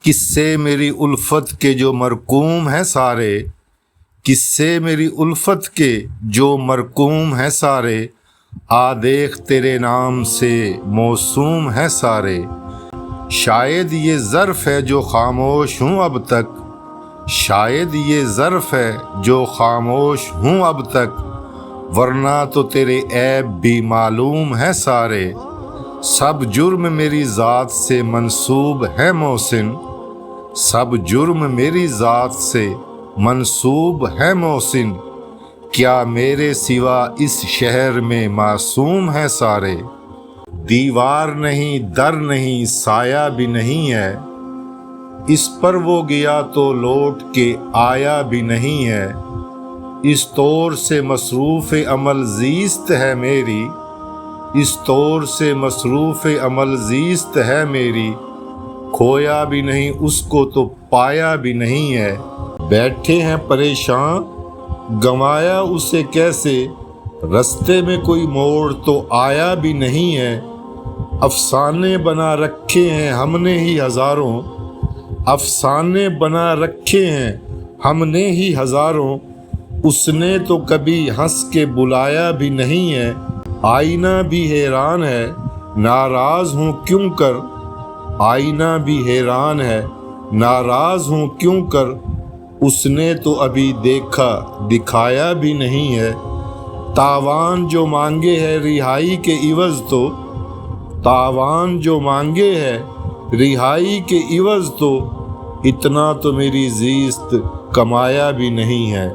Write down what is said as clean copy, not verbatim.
قصے میری الفت کے جو مرقوم ہیں سارے، قصے میری الفت کے جو مرقوم ہیں سارے، دیکھ تیرے نام سے موسوم ہیں سارے۔ شاید یہ ظرف ہے جو خاموش ہوں اب تک، شاید یہ ظرف ہے جو خاموش ہوں اب تک، ورنہ تو تیرے عیب بھی معلوم ہیں سارے۔ سب جرم میری ذات سے منسوب ہے محسن، سب جرم میری ذات سے منسوب ہے محسن، کیا میرے سوا اس شہر میں معصوم ہیں سارے۔ دیوار نہیں، در نہیں، سایہ بھی نہیں ہے، اس پر وہ گیا تو لوٹ کے آیا بھی نہیں ہے۔ اس طور سے مصروف عمل زیست ہے میری، اس طور سے مصروف عمل زیست ہے میری، کھویا بھی نہیں اس کو تو پایا بھی نہیں ہے۔ بیٹھے ہیں پریشان گنوایا اسے کیسے، رستے میں کوئی موڑ تو آیا بھی نہیں ہے۔ افسانے بنا رکھے ہیں ہم نے ہی ہزاروں، افسانے بنا رکھے ہیں ہم نے ہی ہزاروں، اس نے تو کبھی ہنس کے بلایا بھی نہیں ہے۔ آئینہ بھی حیران ہے ناراض ہوں کیوں کر، آئینہ بھی حیران ہے ناراض ہوں کیوں کر، اس نے تو ابھی دیکھا دکھایا بھی نہیں ہے۔ تاوان جو مانگے ہے رہائی کے عوض تو، تاوان جو مانگے ہے رہائی کے عوض تو، اتنا تو میری زیست کمایا بھی نہیں ہے۔